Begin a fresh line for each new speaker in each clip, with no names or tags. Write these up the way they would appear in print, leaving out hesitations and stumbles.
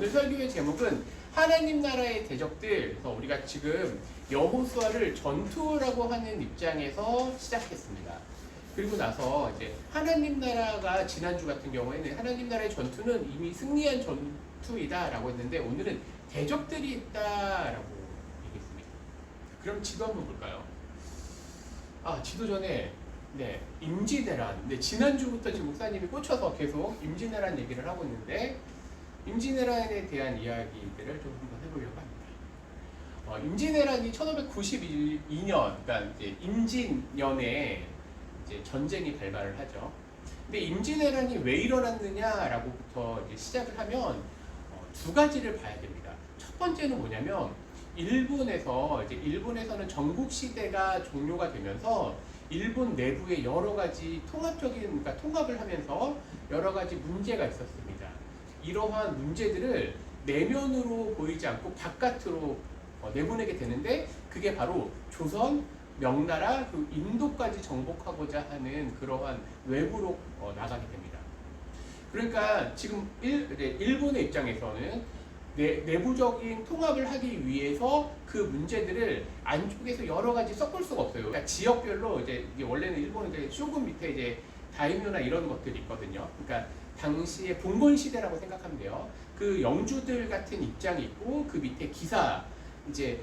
오늘 설교의 제목은 하나님 나라의 대적들. 그래서 우리가 지금 여호수아를 전투라고 하는 입장에서 시작했습니다. 그리고 나서 이제 하나님 나라가 지난주 같은 경우에는 하나님 나라의 전투는 이미 승리한 전투이다라고 했는데 오늘은 대적들이 있다라고 얘기했습니다. 그럼 지도 한번 볼까요? 지도 전에 임진왜란. 지난주부터 지금 목사님이 꽂혀서 계속 임진왜란 얘기를 하고 있는데 임진왜란에 대한 이야기들을 좀 한번 해보려고 합니다. 임진왜란이 1592년, 그러니까 이제 임진년에 이제 전쟁이 발발을 하죠. 근데 임진왜란이 왜 일어났느냐라고부터 이제 시작을 하면 두 가지를 봐야 됩니다. 첫 번째는 뭐냐면 일본에서는 전국 시대가 종료가 되면서 일본 내부에 여러 가지 그러니까 통합을 하면서 여러 가지 문제가 있었습니다. 이러한 문제들을 내면으로 보이지 않고 바깥으로 내보내게 되는데 그게 바로 조선, 명나라, 그리고 인도까지 정복하고자 하는 그러한 외부로 나가게 됩니다. 그러니까 지금 일본의 입장에서는 내부적인 통합을 하기 위해서 그 문제들을 안쪽에서 여러 가지 섞을 수가 없어요. 그러니까 지역별로 이제 원래는 일본은 쇼군 밑에 이제 다이묘나 이런 것들이 있거든요. 그러니까 당시의 봉건 시대라고 생각하면 돼요. 그 영주들 같은 입장이 있고 그 밑에 기사, 이제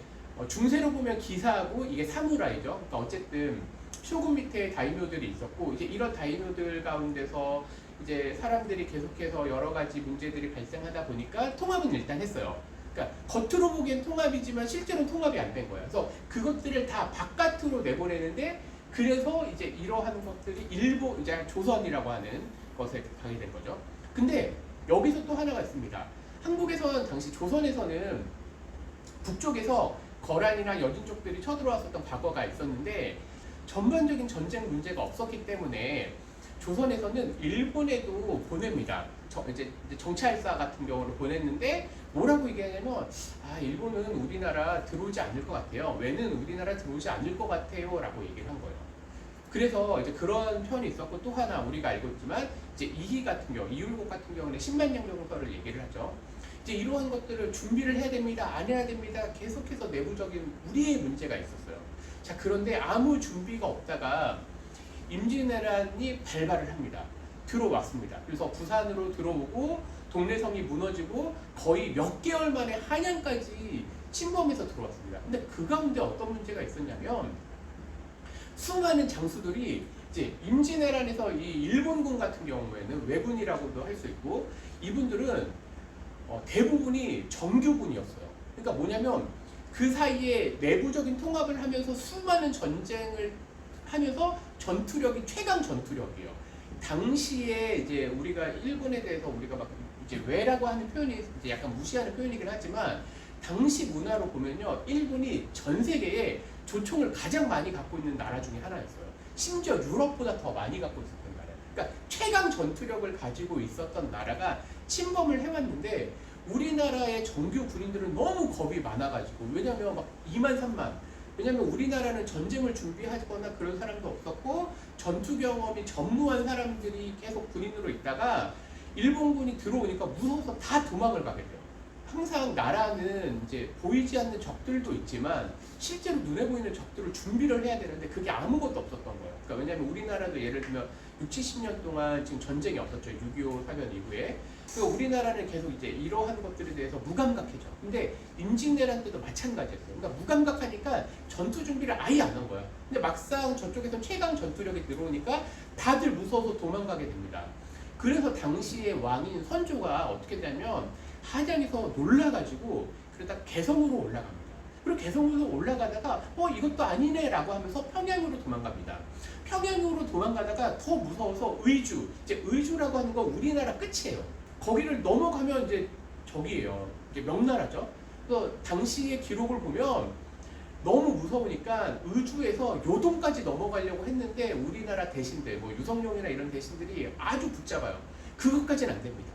중세로 보면 기사하고 이게 사무라이죠. 그러니까 어쨌든 쇼군 밑에 다이묘들이 있었고 이제 이런 다이묘들 가운데서 이제 사람들이 계속해서 여러 가지 문제들이 발생하다 보니까 통합은 일단 했어요. 그러니까 겉으로 보기엔 통합이지만 실제로는 통합이 안 된 거예요. 그래서 그것들을 다 바깥으로 내보내는데 그래서 이제 이러한 것들이 이제 조선이라고 하는 것에 가게 된 거죠. 근데 여기서 또 하나가 있습니다. 한국에서는 당시 조선에서는 북쪽에서 거란이나 여진족들이 쳐들어왔었던 과거가 있었는데 전반적인 전쟁 문제가 없었기 때문에 조선에서는 일본에도 보냅니다. 이제 정찰사 같은 경우를 보냈는데 뭐라고 얘기하냐면 일본은 우리나라 들어오지 않을 것 같아요. 왜는 우리나라 들어오지 않을 것 같아요 라고 얘기를 한 거예요. 그래서 이제 그런 편이 있었고 또 하나 우리가 알고 있지만 이제 이율곡 같은 경우는 10만 양경서를 얘기를 하죠. 이제 이러한 것들을 준비를 해야 됩니다. 안 해야 됩니다. 계속해서 내부적인 우리의 문제가 있었어요. 자, 그런데 아무 준비가 없다가 임진왜란이 발발을 합니다. 들어왔습니다. 그래서 부산으로 들어오고 동래성이 무너지고 거의 몇 개월 만에 한양까지 침범해서 들어왔습니다. 근데 그 가운데 어떤 문제가 있었냐면 수많은 장수들이 이제 임진왜란에서 이 일본군 같은 경우에는 왜군이라고도 할 수 있고 이분들은 대부분이 정규군이었어요. 그러니까 뭐냐면 그 사이에 내부적인 통합을 하면서 수많은 전쟁을 하면서 전투력이 최강 전투력이에요. 당시에 이제 우리가 일본에 대해서 우리가 막 이제 왜라고 하는 표현이 이제 약간 무시하는 표현이긴 하지만 당시 문화로 보면요, 일본이 전 세계에 조총을 가장 많이 갖고 있는 나라 중에 하나였어요. 심지어 유럽보다 더 많이 갖고 있었던 나라예요. 그러니까 최강 전투력을 가지고 있었던 나라가 침범을 해왔는데 우리나라의 정규 군인들은 너무 겁이 많아가지고 왜냐면 막 2만 3만 왜냐면 우리나라는 전쟁을 준비하거나 그런 사람도 없었고 전투 경험이 전무한 사람들이 계속 군인으로 있다가 일본군이 들어오니까 무서워서 다 도망을 가게 돼요. 항상 나라는 이제 보이지 않는 적들도 있지만 실제로 눈에 보이는 적들을 준비를 해야 되는데 그게 아무것도 없었던 거예요. 그러니까 왜냐면 우리나라도 예를 들면 60, 70년 동안 지금 전쟁이 없었죠. 6.25 사변 이후에. 그러니까 우리나라는 계속 이제 이러한 것들에 대해서 무감각해져. 근데 임진왜란 때도 마찬가지였어요. 그러니까 무감각하니까 전투 준비를 아예 안 한 거야. 근데 막상 저쪽에서 최강 전투력이 들어오니까 다들 무서워서 도망가게 됩니다. 그래서 당시의 왕인 선조가 어떻게 되냐면 한양에서 놀라가지고 그러다 개성으로 올라갑니다. 그리고 개성으로 올라가다가 이것도 아니네 라고 하면서 평양으로 도망갑니다. 평양으로 도망가다가 더 무서워서 이제 의주라고 하는 건 우리나라 끝이에요. 거기를 넘어가면 이제 저기예요. 이제 명나라죠. 그래서 당시의 기록을 보면 너무 무서우니까 의주에서 요동까지 넘어가려고 했는데 우리나라 대신들, 유성룡이나 이런 대신들이 아주 붙잡아요. 그것까지는 안 됩니다.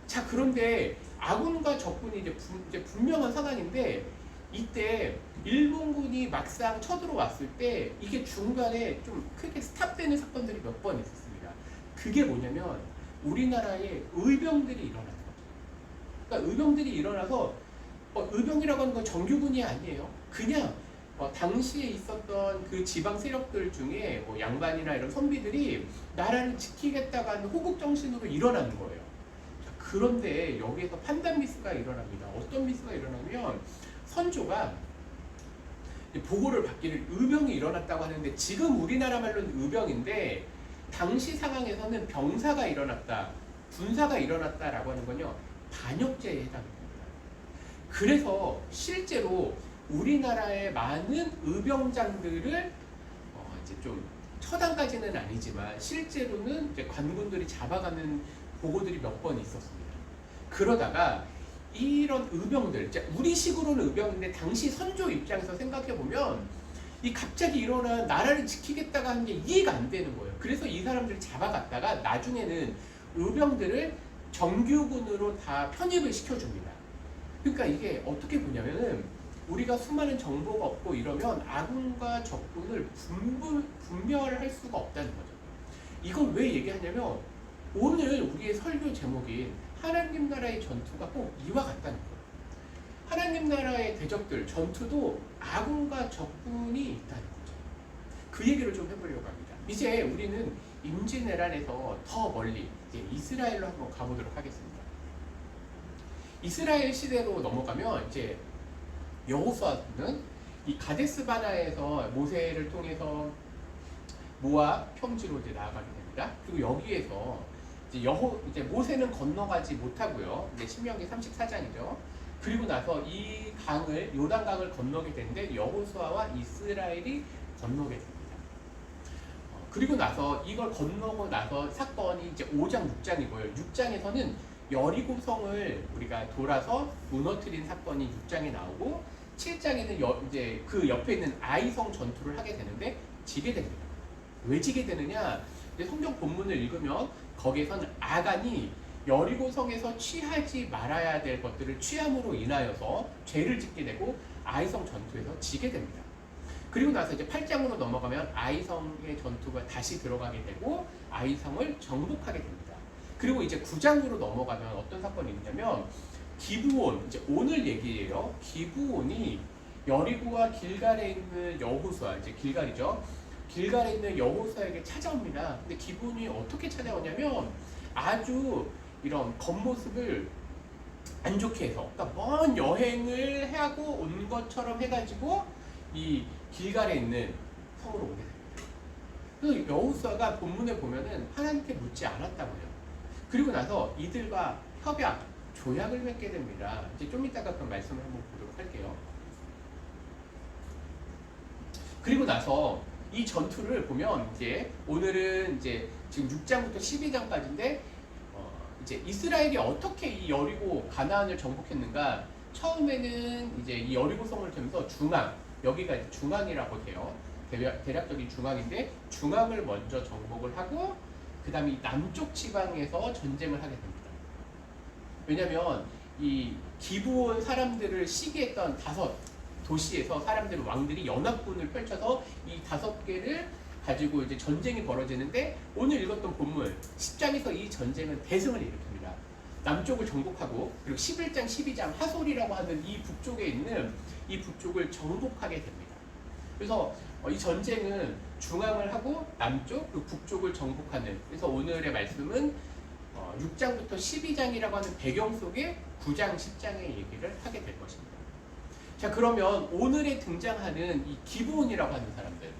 자, 그런데 아군과 적군이 이제 분명한 상황인데 이때 일본군이 막상 쳐들어왔을 때 이게 중간에 좀 크게 스탑되는 사건들이 몇 번 있었습니다. 그게 뭐냐면 우리나라에 의병들이 일어나는 거죠. 그러니까 의병들이 일어나서 의병이라고 하는 건 정규군이 아니에요. 그냥 당시에 있었던 그 지방 세력들 중에 뭐 양반이나 이런 선비들이 나라를 지키겠다고 하는 호국 정신으로 일어나는 거예요. 자, 그런데 여기에서 판단 미스가 일어납니다. 어떤 미스가 일어나면 선조가 보고를 받기를 의병이 일어났다고 하는데 지금 우리나라 말로는 의병인데 당시 상황에서는 병사가 일어났다, 군사가 일어났다라고 하는 건요 반역죄에 해당됩니다. 그래서 실제로 우리나라의 많은 의병장들을 이제 좀 처단까지는 아니지만 실제로는 이제 관군들이 잡아가는 보고들이 몇 번 있었습니다. 그러다가 이런 의병들, 우리식으로는 의병인데 당시 선조 입장에서 생각해 보면 이 갑자기 일어난 나라를 지키겠다고 하는 게 이해가 안 되는 거예요. 그래서 이 사람들을 잡아갔다가 나중에는 의병들을 정규군으로 다 편입을 시켜줍니다. 그러니까 이게 어떻게 보냐면은 우리가 수많은 정보가 없고 이러면 아군과 적군을 분별할 수가 없다는 거죠. 이걸 왜 얘기하냐면 오늘 우리의 설교 제목인 하나님 나라의 전투가 꼭 이와 같다는 거예요. 하나님 나라의 대적들, 전투도 아군과 적군이 있다는 거죠. 그 얘기를 좀 해보려고 합니다. 이제 우리는 임진왜란에서 더 멀리 이제 이스라엘로 한번 가보도록 하겠습니다. 이스라엘 시대로 넘어가면 이제 여호수아는 이 가데스 바나에서 모세를 통해서 모압 평지로 이제 나아가게 됩니다. 그리고 여기에서 이제 모세는 건너가지 못하고요. 이제 신명기 34장이죠. 그리고 나서 이 강을 요단강을 건너게 되는데 여호수아와 이스라엘이 건너게 됩니다. 그리고 나서 이걸 건너고 나서 사건이 이제 5장, 6장이고요. 6장에서는 여리고성을 우리가 돌아서 무너뜨린 사건이 6장에 나오고 7장에는 이제 그 옆에 있는 아이성 전투를 하게 되는데 지게 됩니다. 왜 지게 되느냐? 성경 본문을 읽으면 거기에서는 아간이 여리고성에서 취하지 말아야 될 것들을 취함으로 인하여서 죄를 짓게 되고 아이성 전투에서 지게 됩니다. 그리고 나서 이제 8장으로 넘어가면 아이성의 전투가 다시 들어가게 되고 아이성을 정복하게 됩니다. 그리고 이제 9장으로 넘어가면 어떤 사건이 있냐면 기브온, 이제 오늘 얘기예요. 기브온이 여리고와 길갈에 있는 여호수아, 이제 길갈이죠. 길갈에 있는 여호수아에게 찾아옵니다. 근데 기브온이 어떻게 찾아오냐면 아주 이런 겉모습을 안 좋게 해서, 그러니까 먼 여행을 하고 온 것처럼 해가지고 이 길갈에 있는 성으로 오게 됩니다. 그래서 여호수아가 본문에 보면은 하나님께 묻지 않았다고 해요. 그리고 나서 이들과 협약, 조약을 맺게 됩니다. 이제 좀 이따가 그 말씀을 한번 보도록 할게요. 그리고 나서 이 전투를 보면 이제 오늘은 이제 지금 6장부터 12장까지인데 이제 이스라엘이 어떻게 이 여리고 가나안을 정복했는가? 처음에는 이제 이 여리고성을 통해서 중앙, 여기가 이제 중앙이라고 해요. 대략적인 중앙인데 중앙을 먼저 정복을 하고 그 다음에 이 남쪽 지방에서 전쟁을 하게 됩니다. 왜냐면 이 기브온 사람들을 시기했던 5 도시에서 사람들 왕들이 연합군을 펼쳐서 이 5개를 가지고 이제 전쟁이 벌어지는데 오늘 읽었던 본문 10장에서 이 전쟁은 대승을 일으킵니다. 남쪽을 정복하고 그리고 11장, 12장 하솔이라고 하는 이 북쪽에 있는 이 북쪽을 정복하게 됩니다. 그래서 이 전쟁은 중앙을 하고 남쪽, 그 북쪽을 정복하는, 그래서 오늘의 말씀은 6장부터 12장이라고 하는 배경 속에 9장, 10장의 얘기를 하게 될 것입니다. 자, 그러면 오늘에 등장하는 이 기브온이라고 하는 사람들,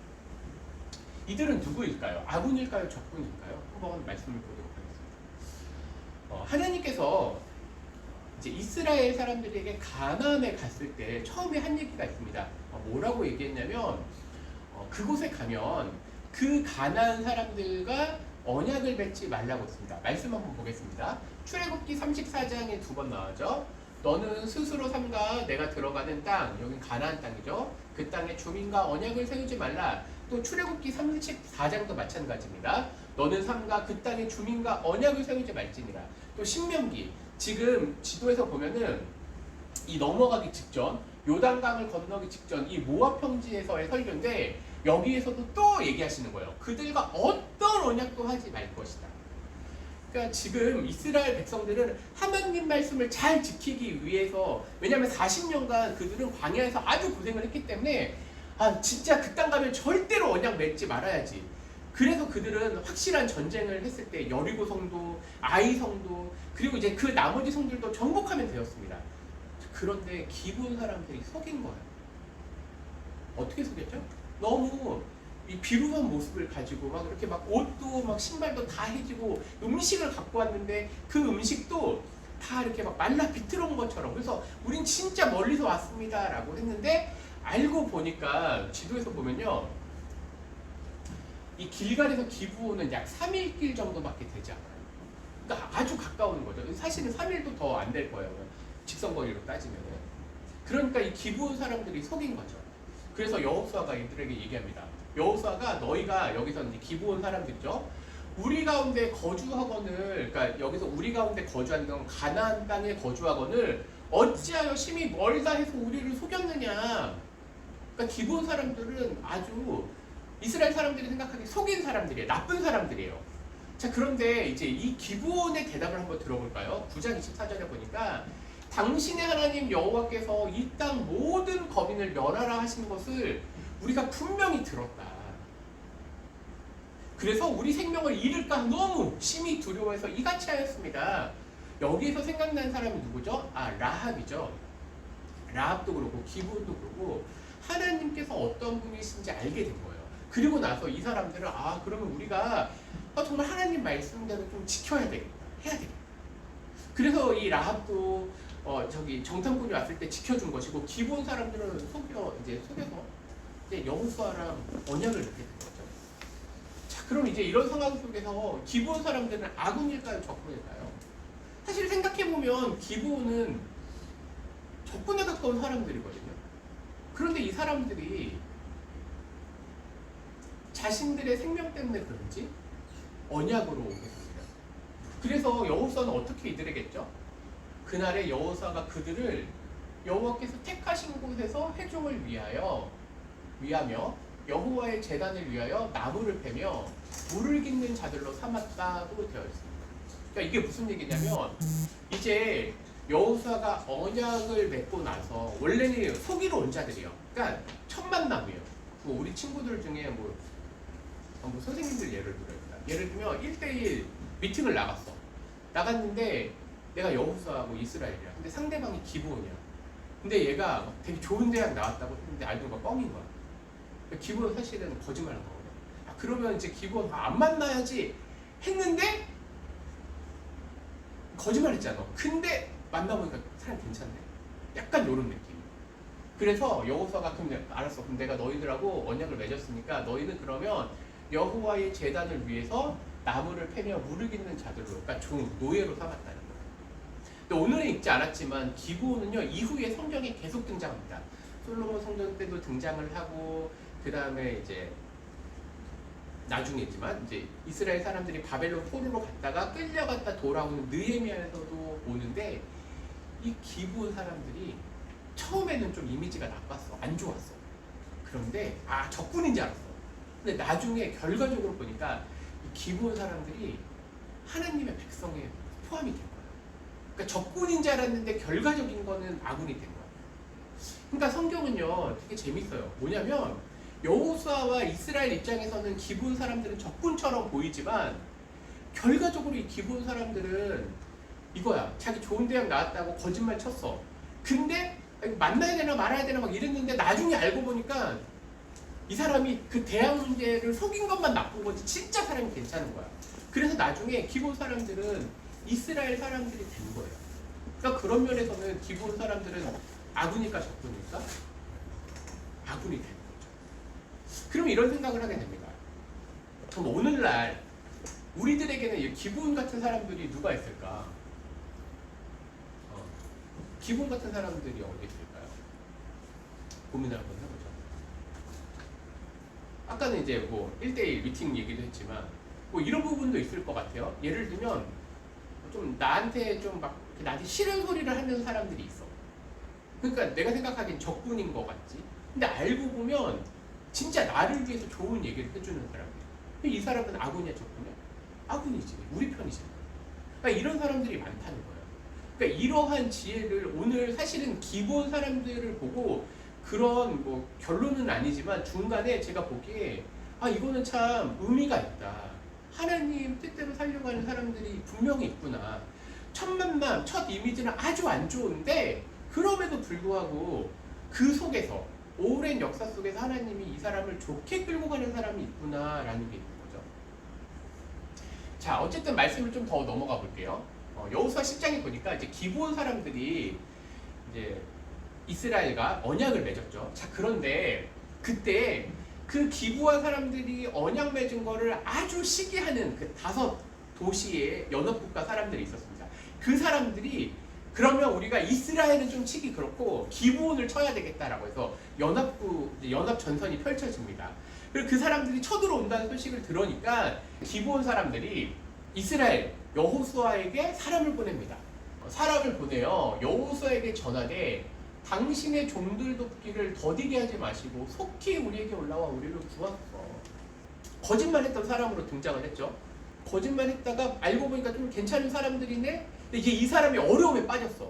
이들은 누구일까요? 아군일까요? 적군일까요? 한번 말씀을 보도록 하겠습니다. 하나님께서 이제 이스라엘 사람들에게 가나안에 갔을 때 처음에 한 얘기가 있습니다. 뭐라고 얘기했냐면 그곳에 가면 그 가나안 사람들과 언약을 맺지 말라고 했습니다. 말씀 한번 보겠습니다. 출애굽기 34장에 2번 나오죠. 너는 스스로 삼가 내가 들어가는 땅, 여긴 가나안 땅이죠. 그 땅에 주민과 언약을 세우지 말라. 또 출애굽기 34장도 마찬가지입니다. 너는 삼가 그 땅의 주민과 언약을 세우지 말지니라. 또 신명기, 지금 지도에서 보면은 이 넘어가기 직전, 요단강을 건너기 직전 이 모압 평지에서의 설교인데 여기에서도 또 얘기하시는 거예요. 그들과 어떤 언약도 하지 말 것이다. 그러니까 지금 이스라엘 백성들은 하나님 말씀을 잘 지키기 위해서, 왜냐하면 40년간 그들은 광야에서 아주 고생을 했기 때문에 진짜 그 땅 가면 절대로 언약 맺지 말아야지. 그래서 그들은 확실한 전쟁을 했을 때 여리고 성도, 아이 성도, 그리고 이제 그 나머지 성들도 정복하면 되었습니다. 그런데 기브온 사람들이 속인 거예요. 어떻게 속였죠? 너무 이 비루한 모습을 가지고 막 이렇게 막 옷도 막 신발도 다 해지고 음식을 갖고 왔는데 그 음식도 다 이렇게 막 말라 비틀어온 것처럼, 그래서 우린 진짜 멀리서 왔습니다 라고 했는데, 알고 보니까 지도에서 보면요, 이 길갈에서 기브온은 약 3일 길 정도밖에 되지 않아요. 그러니까 아주 가까운 거죠. 사실은 3일도 더 안 될 거예요, 직선거리로 따지면. 그러니까 이 기브온 사람들이 속인 거죠. 그래서 여호수아가 이들에게 얘기합니다. 여호수아가 너희가 여기서 이제 기브온 사람들이죠. 우리 가운데 거주하거늘, 그러니까 여기서 우리 가운데 거주하는 건 가나안 땅에 거주하거늘 어찌하여 심히 멀다 해서 우리를 속였느냐. 그러니까 기브온 사람들은 아주 이스라엘 사람들이 생각하기에 속인 사람들이에요. 나쁜 사람들이에요. 자, 그런데 이제 이 기브온의 대답을 한번 들어볼까요? 9장 24절에 보니까 당신의 하나님 여호와께서 이 땅 모든 거민을 멸하라 하신 것을 우리가 분명히 들었다. 그래서 우리 생명을 잃을까 너무 심히 두려워해서 이같이 하였습니다. 여기에서 생각나는 사람이 누구죠? 라합이죠. 라합도 그렇고 기브온도 그렇고 하나님께서 어떤 분이신지 알게 된 거예요. 그리고 나서 이 사람들은 그러면 우리가 정말 하나님 말씀대로 좀 지켜야 되겠다, 해야 되겠다. 그래서 이 라합도 정탐꾼이 왔을 때 지켜준 것이고, 기브온 사람들은 속여서 이제 여호수아랑 언약을 맺게 된 거죠. 자, 그럼 이제 이런 상황 속에서 기브온 사람들은 아군일까요, 적군일까요? 사실 생각해 보면 기브온은 적군에 가까운 사람들이거든요. 그런데 이 사람들이 자신들의 생명 때문에 그런지 언약으로 오겠습니다. 그래서 여호수아는 어떻게 이들에겠죠? 그날에 여호수아가 그들을 여호와께서 택하신 곳에서 회중을 위하며 여호와의 제단을 위하여 나무를 패며 물을 깃는 자들로 삼았다고 되어 있습니다. 그러니까 이게 무슨 얘기냐면, 이제 여호수아가 언약을 맺고 나서, 원래는 속이러 온 자들이에요. 그러니까 첫 만남이에요. 우리 친구들 중에 선생님들 예를 들어요. 예를 들면 1대1 미팅을 나갔는데 내가 여호수아하고 이스라엘이야. 근데 상대방이 기브온이야. 근데 얘가 되게 좋은 대학 나왔다고 했는데 알고 보니까 뻥인 거야. 기브온 사실은 거짓말한 거거든. 그러면 이제 기브온 안 만나야지 했는데 거짓말했잖아. 근데 만나보니까 사람 괜찮네. 약간 이런 느낌. 그래서 여호수아가 알았어. 그럼 내가 너희들하고 언약을 맺었으니까 너희는 그러면 여호와의 제단을 위해서 나무를 패며 물을 깃는 자들로, 그러니까 노예로 삼았다는 거예요. 근데 오늘은 읽지 않았지만 기브온은요, 이후에 성경에 계속 등장합니다. 솔로몬 성전 때도 등장을 하고, 그 다음에 이제 나중에지만 이제 이스라엘 사람들이 바벨론 포로로 갔다가 끌려갔다 돌아오는 느헤미야에서도 오는데, 이 기브온 사람들이 처음에는 좀 이미지가 나빴어, 안 좋았어. 그런데 적군인 줄 알았어. 근데 나중에 결과적으로 보니까 이 기브온 사람들이 하나님의 백성에 포함이 된 거야. 그러니까 적군인 줄 알았는데 결과적인 거는 아군이 된 거야. 그러니까 성경은요 되게 재밌어요. 뭐냐면 여호수아와 이스라엘 입장에서는 기브온 사람들은 적군처럼 보이지만, 결과적으로 이 기브온 사람들은 이거야. 자기 좋은 대학 나왔다고 거짓말 쳤어. 근데 만나야 되나 말아야 되나 막 이랬는데 나중에 알고 보니까 이 사람이 그 대학 문제를 속인 것만 나쁜 거지 진짜 사람이 괜찮은 거야. 그래서 나중에 기브온 사람들은 이스라엘 사람들이 된 거예요. 그러니까 그런 면에서는 기브온 사람들은 아군일까 적군일까? 아군이 된 거죠. 그럼 이런 생각을 하게 됩니다. 그럼 오늘날 우리들에게는 이 기브온 같은 사람들이 누가 있을까? 기브온 같은 사람들이 어디 있을까요? 고민을 한번 해보죠. 아까는 이제 1대1 미팅 얘기도 했지만 이런 부분도 있을 것 같아요. 예를 들면 좀 나한테 나한테 싫은 소리를 하는 사람들이 있어. 그러니까 내가 생각하기엔 적군인 것 같지. 근데 알고 보면 진짜 나를 위해서 좋은 얘기를 해주는 사람이야. 이 사람은 아군이야 적군이야? 아군이지. 우리 편이잖아. 그러니까 이런 사람들이 많다는 거예요. 그러니까 이러한 지혜를 오늘 사실은 기본 사람들을 보고 그런 뭐 결론은 아니지만 중간에 제가 보기에 이거는 참 의미가 있다. 하나님 뜻대로 살려고 하는 사람들이 분명히 있구나. 천만남, 첫 이미지는 아주 안 좋은데 그럼에도 불구하고 그 속에서 오랜 역사 속에서 하나님이 이 사람을 좋게 끌고 가는 사람이 있구나라는 게 있는 거죠. 자, 어쨌든 말씀을 좀 더 넘어가 볼게요. 여호수아 10장에 보니까 이제 기브온 사람들이 이제 이스라엘과 언약을 맺었죠. 자, 그런데 그때 그 기브온 사람들이 언약 맺은 거를 아주 시기하는 그 5 도시의 연합국가 사람들이 있었습니다. 그 사람들이 그러면 우리가 이스라엘은 좀 치기 그렇고 기브온을 쳐야 되겠다라고 해서 연합 전선이 펼쳐집니다. 그리고 그 사람들이 쳐들어온다는 소식을 들으니까 기브온 사람들이 이스라엘 여호수아에게 사람을 보냅니다. 사람을 보내요. 여호수아에게 전하되 당신의 종들 돕기를 더디게 하지 마시고 속히 우리에게 올라와 우리를 구하소서. 거짓말했던 사람으로 등장을 했죠. 거짓말했다가 알고 보니까 좀 괜찮은 사람들이네. 근데 이제 이 사람이 어려움에 빠졌어.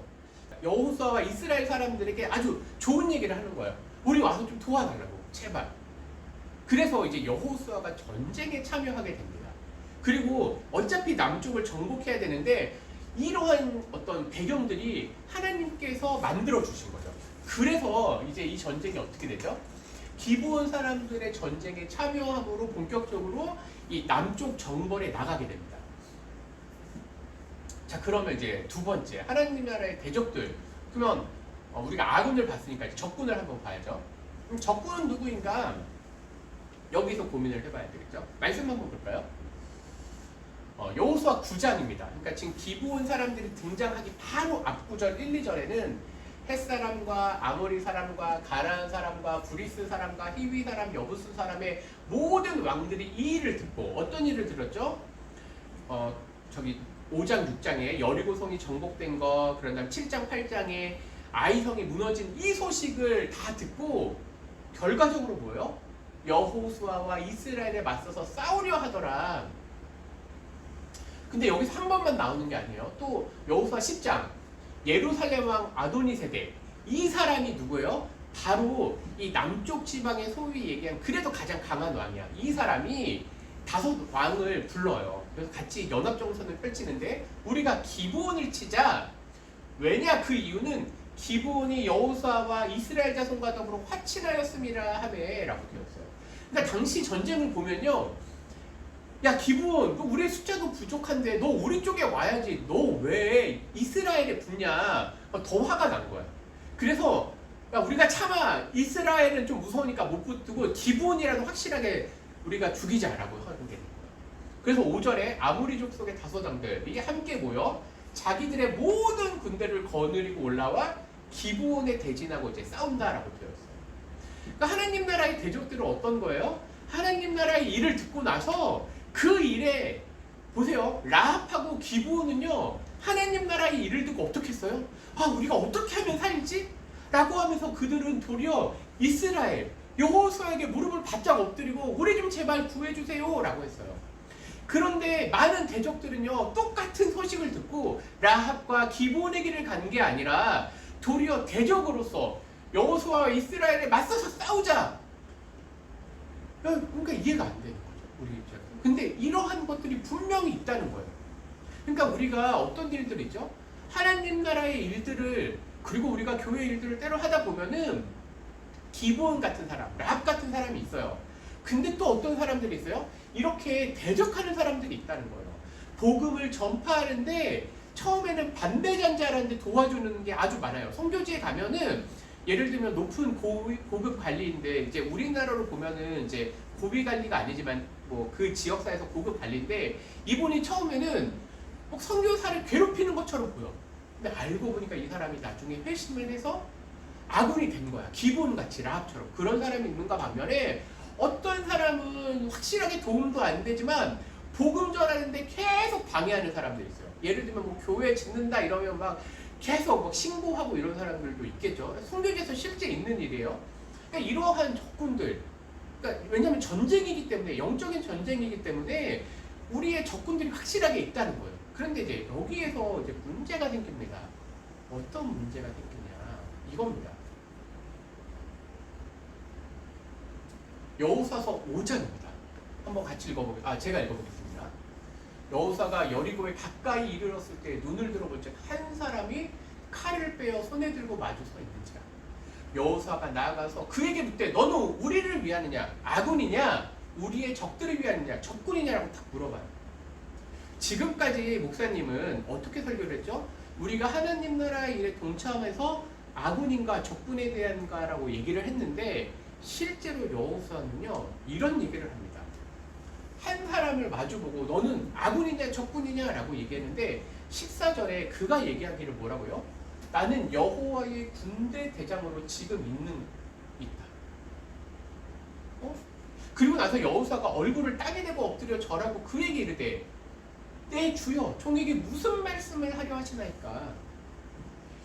여호수아와 이스라엘 사람들에게 아주 좋은 얘기를 하는 거예요. 우리 와서 좀 도와달라고 제발. 그래서 이제 여호수아가 전쟁에 참여하게 됩니다. 그리고 어차피 남쪽을 정복해야 되는데 이러한 어떤 배경들이 하나님께서 만들어 주신 거죠. 그래서 이제 이 전쟁이 어떻게 되죠? 기브온 사람들의 전쟁에 참여함으로 본격적으로 이 남쪽 정벌에 나가게 됩니다. 자, 그러면 이제 두 번째 하나님 나라의 대적들. 그러면 우리가 아군을 봤으니까 이제 적군을 한번 봐야죠. 그럼 적군은 누구인가? 여기서 고민을 해봐야 되겠죠. 말씀 한번 볼까요? 여호수아 9장입니다. 그러니까 지금 기브온 사람들이 등장하기 바로 앞구절 1, 2절에는 햇사람과 아모리 사람과 가나안 사람과 브리스 사람과 히위 사람, 여부스 사람의 모든 왕들이 이 일을 듣고 어떤 일을 들었죠? 5장, 6장에 여리고성이 정복된 거, 그런 다음 7장, 8장에 아이성이 무너진 이 소식을 다 듣고 결과적으로 뭐예요? 여호수아와 이스라엘에 맞서서 싸우려 하더라. 근데 여기서 한 번만 나오는 게 아니에요. 또 여호수아 10장 예루살렘 왕 아도니세덱, 이 사람이 누구예요? 바로 이 남쪽 지방의 소위 얘기한 그래도 가장 강한 왕이야. 이 사람이 5 왕을 불러요. 그래서 같이 연합정선을 펼치는데 우리가 기브온을 치자. 왜냐? 그 이유는 기브온이 여호수아와 이스라엘 자손과 더불어 화친하였음이라 하매라고 되었어요. 그러니까 당시 전쟁을 보면요, 야 기브온, 너 우리 숫자도 부족한데 너 우리 쪽에 와야지. 너 왜 이스라엘에 붙냐? 더 화가 난 거야. 그래서 야, 우리가 차마 이스라엘은 좀 무서우니까 못 붙고 기브온이라도 확실하게 우리가 죽이자라고 하는 게 있는 거야. 그래서 5절에 아모리 족속의 5 왕들이 함께 모여 자기들의 모든 군대를 거느리고 올라와 기브온에 대진하고 이제 싸운다라고 되었어요. 그러니까 하나님 나라의 대적들은 어떤 거예요? 하나님 나라의 일을 듣고 나서 그 일에 보세요. 라합하고 기브온은요, 하나님 나라의 일을 듣고 어떻게 했어요? 우리가 어떻게 하면 살지? 라고 하면서 그들은 도리어 이스라엘 여호수아에게 무릎을 바짝 엎드리고 우리 좀 제발 구해주세요 라고 했어요. 그런데 많은 대적들은요, 똑같은 소식을 듣고 라합과 기브온의 길을 간 게 아니라 도리어 대적으로서 여호수아와 이스라엘에 맞서서 싸우자. 그러니까 이해가 안 되는 거죠, 우리 입장에서. 근데 이러한 것들이 분명히 있다는 거예요. 그러니까 우리가 어떤 일들 있죠? 하나님 나라의 일들을, 그리고 우리가 교회 일들을 때로 하다 보면은 기브온 같은 사람, 라합 같은 사람이 있어요. 근데 또 어떤 사람들이 있어요? 이렇게 대적하는 사람들이 있다는 거예요. 복음을 전파하는데 처음에는 반대잔자라는데 도와주는 게 아주 많아요. 선교지에 가면은 예를 들면 높은 고급 관리인데, 이제 우리나라로 보면은 이제 고비 관리가 아니지만 뭐 그 지역사에서 고급 관리인데, 이분이 처음에는 막 선교사를 괴롭히는 것처럼 보여. 근데 알고 보니까 이 사람이 나중에 회심을 해서 아군이 된 거야. 기브온같이 라합처럼. 그런 사람이 있는가 반면에 어떤 사람은 확실하게 도움도 안 되지만 복음 전하는데 계속 방해하는 사람들이 있어요. 예를 들면 뭐 교회 짓는다 이러면 막 계속 막 신고하고 이런 사람들도 있겠죠. 성경에서 실제 있는 일이에요. 그러니까 이러한 적군들, 그러니까 왜냐하면 전쟁이기 때문에, 영적인 전쟁이기 때문에 우리의 적군들이 확실하게 있다는 거예요. 그런데 이제 여기에서 이제 문제가 생깁니다. 어떤 문제가 생기냐 이겁니다. 여호수아서 5장입니다. 한번 같이 제가 읽어보겠습니다. 여호수아가 여리고에 가까이 이르렀을 때 눈을 들어볼즉 한 사람이 칼을 빼어 손에 들고 마주 서 있는지라. 여호수아가 나아가서 그에게 묻되 너는 우리를 위하느냐 아군이냐 우리의 적들을 위하느냐 적군이냐라고 딱 물어봐요. 지금까지 목사님은 어떻게 설교를 했죠? 우리가 하나님 나라의 일에 동참해서 아군인가 적군에 대한가라고 얘기를 했는데 실제로 여호수아는요 이런 얘기를 합니다. 한 사람을 마주보고 너는 아군이냐 적군이냐 라고 얘기했는데 식사 전에 그가 얘기하기를 뭐라고요? 나는 여호와의 군대 대장으로 지금 있다. 그리고 나서 여호수아가 얼굴을 땅에 대고 엎드려 절하고 그에게 이르되 내 주여 종에게 무슨 말씀을 하려 하시나이까.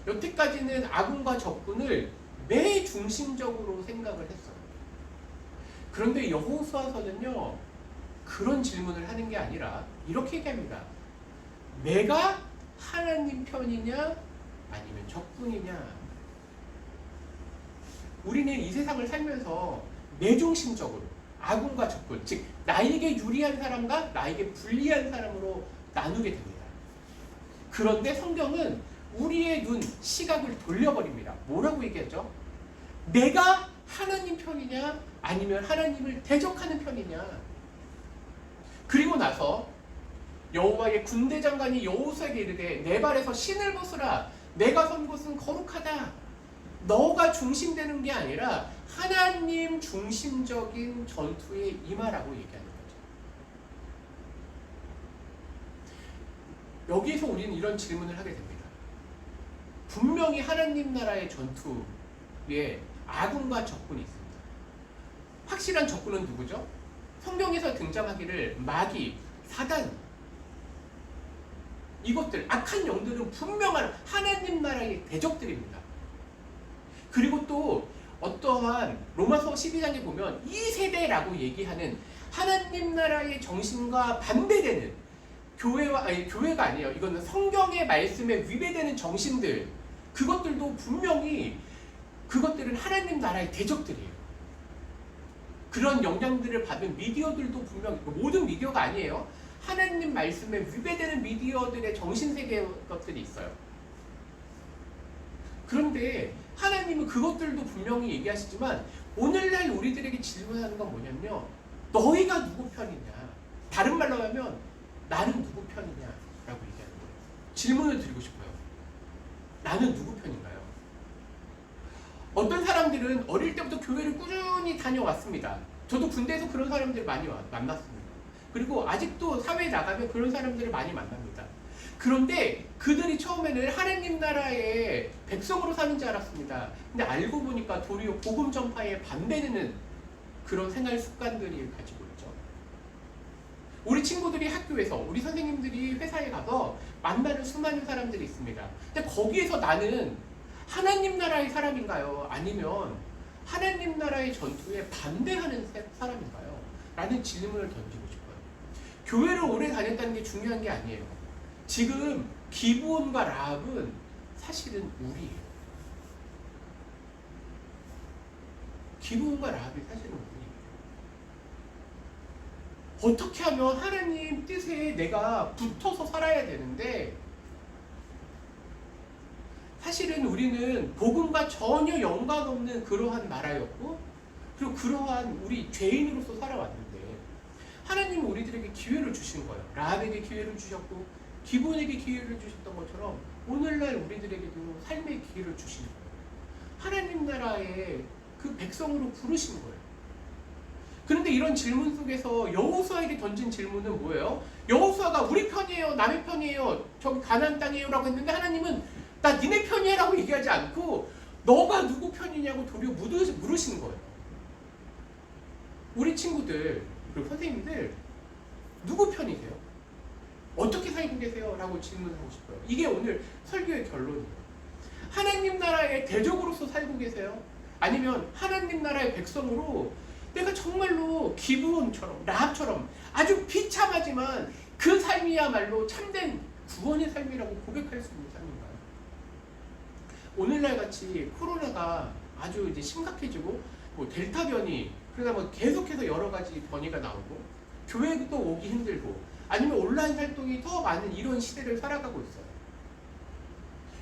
여태까지는 아군과 적군을 매 중심적으로 생각을 했어요. 그런데 여호수아서는요 그런 질문을 하는 게 아니라 이렇게 얘기합니다. 내가 하나님 편이냐 아니면 적군이냐. 우리는 이 세상을 살면서 내중심적으로 아군과 적군, 즉 나에게 유리한 사람과 나에게 불리한 사람으로 나누게 됩니다. 그런데 성경은 우리의 시각을 돌려버립니다. 뭐라고 얘기하죠? 내가 하나님 편이냐 아니면 하나님을 대적하는 편이냐. 그리고 나서 여호와의 군대 장관이 여호수아에게 이르되 내 발에서 신을 벗으라. 내가 선 곳은 거룩하다. 너가 중심되는 게 아니라 하나님 중심적인 전투에 임하라고 얘기하는 거죠. 여기에서 우리는 이런 질문을 하게 됩니다. 분명히 하나님 나라의 전투에 아군과 적군이 있습니다. 확실한 적군은 누구죠? 성경에서 등장하기를 마귀, 사단, 이것들 악한 영들은 분명한 하나님 나라의 대적들입니다. 그리고 또 어떠한 로마서 12장에 보면 이 세대라고 얘기하는 하나님 나라의 정신과 반대되는 교회가 아니에요. 이거는 성경의 말씀에 위배되는 정신들, 그것들도 분명히 그것들은 하나님 나라의 대적들이에요. 그런 영향들을 받은 미디어들도 분명히, 모든 미디어가 아니에요. 하나님 말씀에 위배되는 미디어들의 정신세계 것들이 있어요. 그런데 하나님은 그것들도 분명히 얘기하시지만 오늘날 우리들에게 질문하는 건 뭐냐면요, 너희가 누구 편이냐, 다른 말로 하면 나는 누구 편이냐 라고 얘기하는 거예요. 질문을 드리고 싶어요. 나는 누구 편인가요? 어떤 사람들은 어릴 때부터 교회를 꾸준히 다녀왔습니다. 저도 군대에서 그런 사람들 많이 만났습니다. 그리고 아직도 사회에 나가면 그런 사람들을 많이 만납니다. 그런데 그들이 처음에는 하나님 나라의 백성으로 사는 줄 알았습니다. 근데 알고 보니까 도리어 복음 전파에 반대되는 그런 생활 습관들이 가지고 있죠. 우리 친구들이 학교에서, 우리 선생님들이 회사에 가서 만나는 수많은 사람들이 있습니다. 근데 거기에서 나는 하나님 나라의 사람인가요? 아니면 하나님 나라의 전투에 반대하는 사람인가요? 라는 질문을 던지고 싶어요. 교회를 오래 다녔다는 게 중요한 게 아니에요. 지금 기브온과 라합은 사실은 우리예요. 기브온과 라합이 사실은 우리예요. 어떻게 하면 하나님 뜻에 내가 붙어서 살아야 되는데, 사실은 우리는 복음과 전혀 연관 없는 그러한 나라였고, 그리고 그러한 우리 죄인으로서 살아왔는데 하나님은 우리들에게 기회를 주신 거예요. 라합에게 기회를 주셨고 기브온에게 기회를 주셨던 것처럼 오늘날 우리들에게도 삶의 기회를 주신 거예요. 하나님 나라의 그 백성으로 부르신 거예요. 그런데 이런 질문 속에서 여호수아에게 던진 질문은 뭐예요? 여호수아가 우리 편이에요, 남의 편이에요, 저기 가나안 땅이에요 라고 했는데 하나님은 나 니네 편이야 라고 얘기하지 않고 너가 누구 편이냐고 도리어 물으시는 거예요. 우리 친구들 그리고 선생님들 누구 편이세요? 어떻게 살고 계세요? 라고 질문하고 싶어요. 이게 오늘 설교의 결론이에요. 하나님 나라의 대적으로서 살고 계세요? 아니면 하나님 나라의 백성으로 내가 정말로 기브온처럼 라합처럼 아주 비참하지만 그 삶이야말로 참된 구원의 삶이라고 고백할 수 있는 삶인가요? 오늘날 같이 코로나가 아주 이제 심각해지고 뭐 델타 변이, 그러다 뭐 계속해서 여러 가지 변이가 나오고 교회도 오기 힘들고 아니면 온라인 활동이 더 많은 이런 시대를 살아가고 있어요.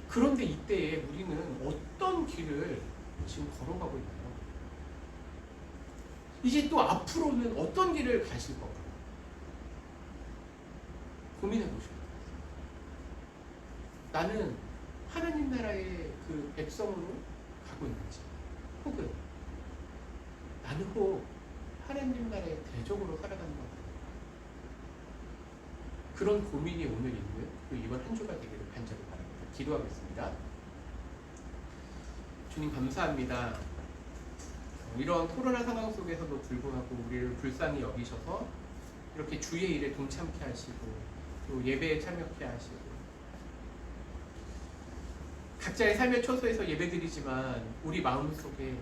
그런데 이때에 우리는 어떤 길을 지금 걸어가고 있나요? 이제 또 앞으로는 어떤 길을 가실 건가요? 고민해 보셔야 돼요. 나는 하나님 나라의 그 백성으로 가고 있는지, 혹은 나는 혹 하나님 나라의 대적으로 살아가는 것 같아요. 그런 고민이 오늘 있는 이번 한 주가 되기를 간절히 바랍니다. 기도하겠습니다. 주님 감사합니다. 이런 코로나 상황 속에서도 불구하고 우리를 불쌍히 여기셔서 이렇게 주의 일에 동참케 하시고 또 예배에 참여케 하시고 각자의 삶의 처소에서 예배드리지만 우리 마음속에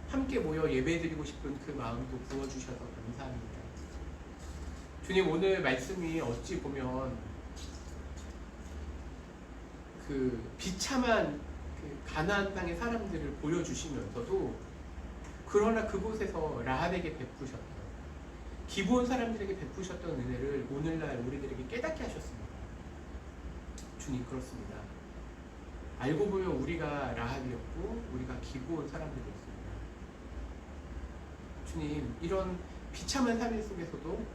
함께 모여 예배드리고 싶은 그 마음도 부어주셔서 감사합니다. 주님, 오늘 말씀이 어찌 보면 그 비참한 그 가나안 땅의 사람들을 보여주시면서도 그러나 그곳에서 라합에게 베푸셨던, 기브온 사람들에게 베푸셨던 은혜를 오늘날 우리들에게 깨닫게 하셨습니다. 주님, 그렇습니다. 알고 보면 우리가 라합이었고 우리가 기브온 사람들이었습니다. 주님, 이런 비참한 삶 속에서도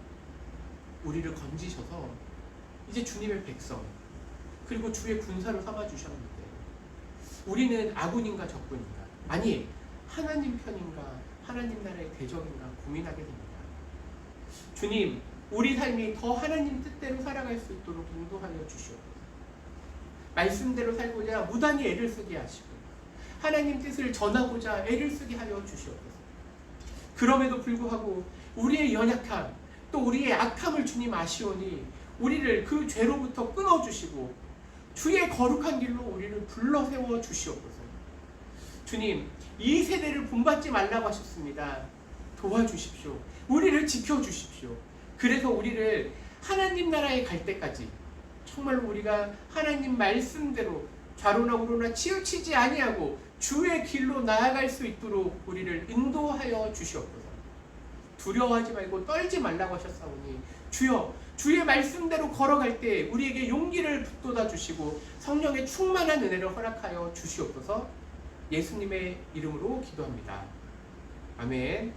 우리를 건지셔서 이제 주님의 백성 그리고 주의 군사로 삼아주셨는데 우리는 아군인가 적군인가, 아니 하나님 편인가 하나님 나라의 대적인가 고민하게 됩니다. 주님, 우리 삶이 더 하나님 뜻대로 살아갈 수 있도록 인도하여 주시옵소서. 말씀대로 살고자 무단히 애를 쓰게 하시고 하나님 뜻을 전하고자 애를 쓰게 하여 주시옵소서. 그럼에도 불구하고 우리의 연약함 또 우리의 악함을 주님 아시오니 우리를 그 죄로부터 끊어주시고 주의 거룩한 길로 우리를 불러 세워 주시옵소서. 주님, 이 세대를 본받지 말라고 하셨습니다. 도와주십시오. 우리를 지켜주십시오. 그래서 우리를 하나님 나라에 갈 때까지 정말로 우리가 하나님 말씀대로 좌로나 우로나 치우치지 아니하고 주의 길로 나아갈 수 있도록 우리를 인도하여 주시옵소서. 두려워하지 말고 떨지 말라고 하셨사오니 주여, 주의 말씀대로 걸어갈 때 우리에게 용기를 북돋아 주시고 성령의 충만한 은혜를 허락하여 주시옵소서. 예수님의 이름으로 기도합니다. 아멘.